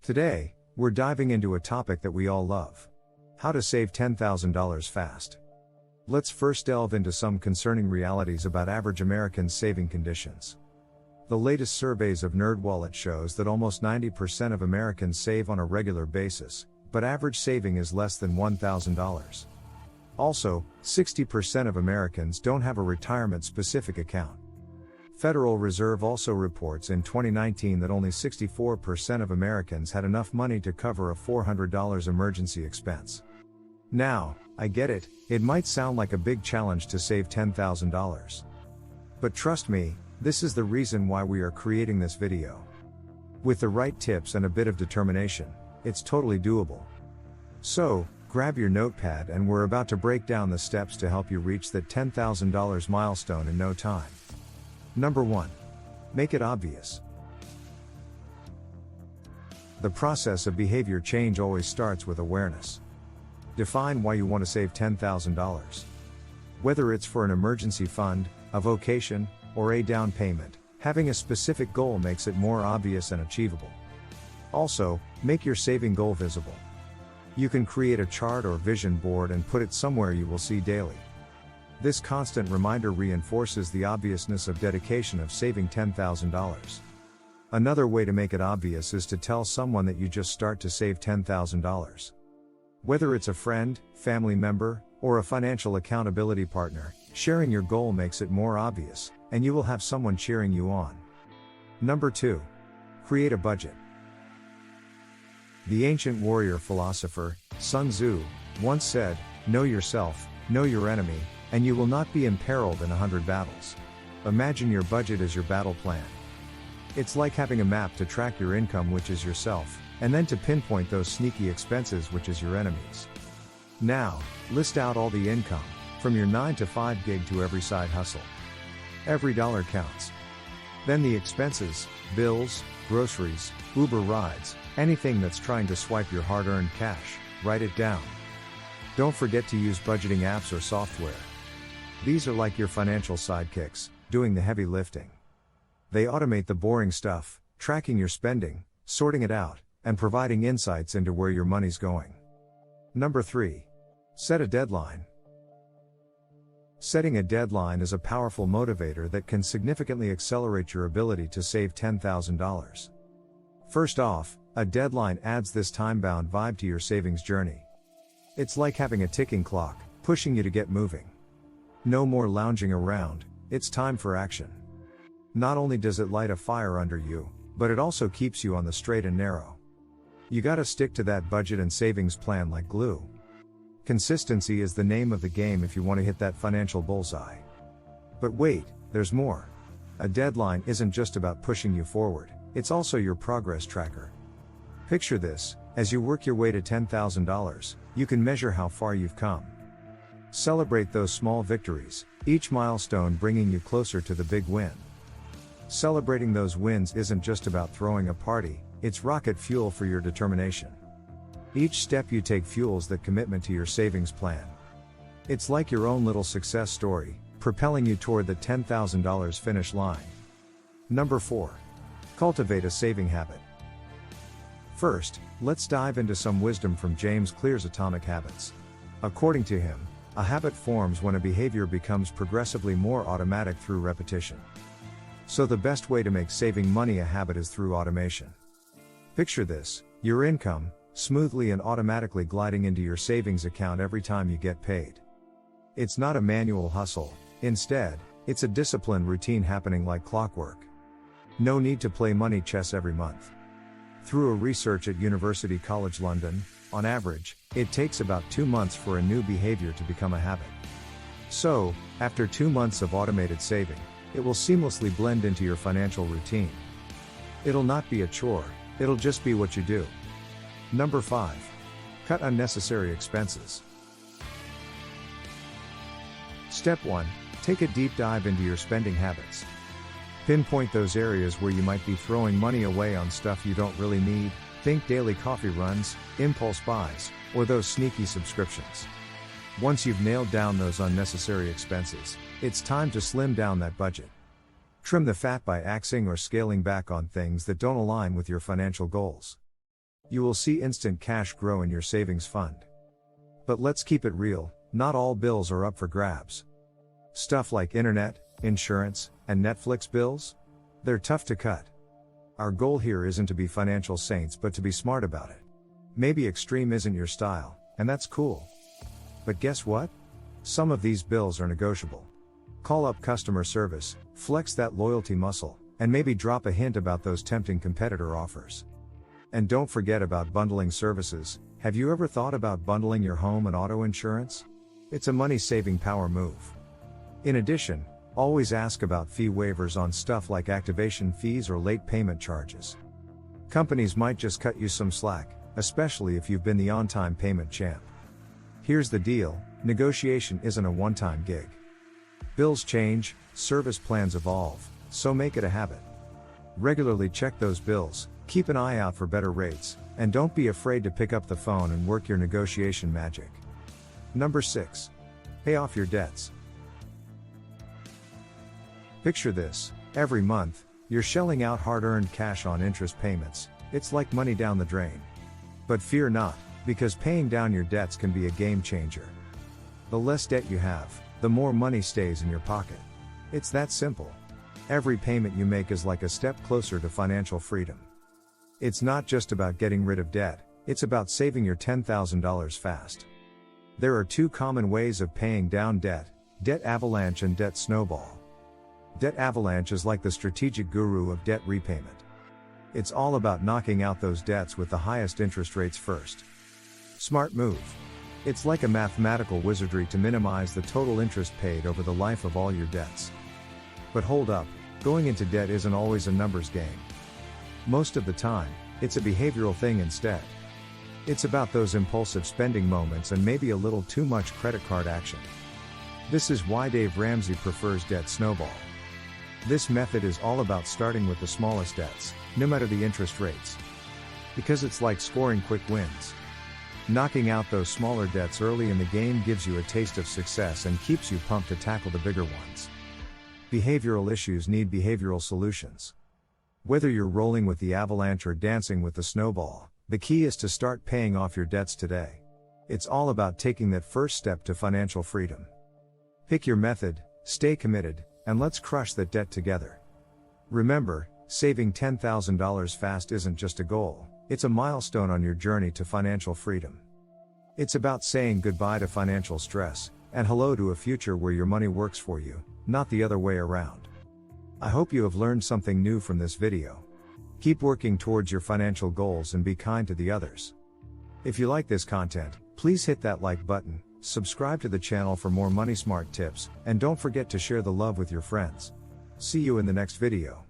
Today, we're diving into a topic that we all love. How to save $10,000 fast. Let's first delve into some concerning realities about average Americans' saving conditions. The latest surveys of NerdWallet shows that almost 90% of Americans save on a regular basis, but average saving is less than $1,000. Also, 60% of Americans don't have a retirement-specific account. Federal Reserve also reports in 2019 that only 64% of Americans had enough money to cover a $400 emergency expense. Now, I get it, it might sound like a big challenge to save $10,000. But trust me, this is the reason why we are creating this video. With the right tips and a bit of determination, it's totally doable. So, grab your notepad and we're about to break down the steps to help you reach that $10,000 milestone in no time. Number 1. Make it obvious. The process of behavior change always starts with awareness. Define why you want to save $10,000. Whether it's for an emergency fund, a vocation, or a down payment, having a specific goal makes it more obvious and achievable. Also, make your saving goal visible. You can create a chart or vision board and put it somewhere you will see daily. This constant reminder reinforces the obviousness of dedication of saving $10,000. Another way to make it obvious is to tell someone that you just start to save $10,000. Whether it's a friend, family member, or a financial accountability partner, sharing your goal makes it more obvious, and you will have someone cheering you on. Number 2. Create a budget. The ancient warrior philosopher, Sun Tzu, once said, "Know yourself, know your enemy, and you will not be imperiled in 100 battles." Imagine your budget as your battle plan. It's like having a map to track your income, which is yourself, and then to pinpoint those sneaky expenses, which is your enemies. Now, list out all the income, from your 9 to 5 gig to every side hustle. Every dollar counts. Then the expenses, bills, groceries, Uber rides, anything that's trying to swipe your hard-earned cash, write it down. Don't forget to use budgeting apps or software. These are like your financial sidekicks, doing the heavy lifting. They automate the boring stuff, tracking your spending, sorting it out, and providing insights into where your money's going. Number 3. Set a deadline. Setting a deadline is a powerful motivator that can significantly accelerate your ability to save $10,000. First off, a deadline adds this time-bound vibe to your savings journey. It's like having a ticking clock, pushing you to get moving. No more lounging around, it's time for action. Not only does it light a fire under you, but it also keeps you on the straight and narrow. You gotta stick to that budget and savings plan like glue. Consistency is the name of the game if you want to hit that financial bullseye. But wait, there's more. A deadline isn't just about pushing you forward, it's also your progress tracker. Picture this, as you work your way to $10,000, you can measure how far you've come. Celebrate those small victories, each milestone bringing you closer to the big win. Celebrating those wins isn't just about throwing a party, it's rocket fuel for your determination. Each step you take fuels that commitment to your savings plan. It's like your own little success story, propelling you toward the $10,000 finish line. Number 4. Cultivate a saving habit. First, let's dive into some wisdom from James Clear's Atomic Habits. According to him, a habit forms when a behavior becomes progressively more automatic through repetition. So the best way to make saving money a habit is through automation. Picture this, your income, smoothly and automatically gliding into your savings account every time you get paid. It's not a manual hustle, instead, it's a disciplined routine happening like clockwork. No need to play money chess every month. Through a research at University College London, on average, it takes about 2 months for a new behavior to become a habit. So, after 2 months of automated saving, it will seamlessly blend into your financial routine. It'll not be a chore, it'll just be what you do. Number 5. Cut unnecessary expenses. Step 1. Take a deep dive into your spending habits. Pinpoint those areas where you might be throwing money away on stuff you don't really need. Think daily coffee runs, impulse buys, or those sneaky subscriptions. Once you've nailed down those unnecessary expenses, it's time to slim down that budget. Trim the fat by axing or scaling back on things that don't align with your financial goals. You will see instant cash grow in your savings fund. But let's keep it real, not all bills are up for grabs. Stuff like internet, insurance, and Netflix bills? They're tough to cut. Our goal here isn't to be financial saints but to be smart about it. Maybe extreme isn't your style, and that's cool. But guess what? Some of these bills are negotiable. Call up customer service, flex that loyalty muscle, and maybe drop a hint about those tempting competitor offers. And don't forget about bundling services. Have you ever thought about bundling your home and auto insurance? It's a money-saving power move. In addition, always ask about fee waivers on stuff like activation fees or late payment charges. Companies might just cut you some slack, especially if you've been the on-time payment champ. Here's the deal, negotiation isn't a one-time gig. Bills change, service plans evolve, so make it a habit. Regularly check those bills, keep an eye out for better rates, and don't be afraid to pick up the phone and work your negotiation magic. Number 6. Pay off your debts. Picture this, every month, you're shelling out hard-earned cash on interest payments. It's like money down the drain. But fear not, because paying down your debts can be a game changer. The less debt you have, the more money stays in your pocket. It's that simple. Every payment you make is like a step closer to financial freedom. It's not just about getting rid of debt, it's about saving your $10,000 fast. There are 2 common ways of paying down debt: debt avalanche and debt snowball. Debt avalanche is like the strategic guru of debt repayment. It's all about knocking out those debts with the highest interest rates first. Smart move. It's like a mathematical wizardry to minimize the total interest paid over the life of all your debts. But hold up, going into debt isn't always a numbers game. Most of the time, it's a behavioral thing instead. It's about those impulsive spending moments and maybe a little too much credit card action. This is why Dave Ramsey prefers debt snowball. This method is all about starting with the smallest debts, no matter the interest rates. Because it's like scoring quick wins. Knocking out those smaller debts early in the game gives you a taste of success and keeps you pumped to tackle the bigger ones. Behavioral issues need behavioral solutions. Whether you're rolling with the avalanche or dancing with the snowball, the key is to start paying off your debts today. It's all about taking that first step to financial freedom. Pick your method, stay committed, and let's crush that debt together. Remember, saving $10,000 fast isn't just a goal, it's a milestone on your journey to financial freedom. It's about saying goodbye to financial stress, and hello to a future where your money works for you, not the other way around. I hope you have learned something new from this video. Keep working towards your financial goals and be kind to the others. If you like this content, please hit that like button, subscribe to the channel for more money smart tips, and don't forget to share the love with your friends. See you in the next video.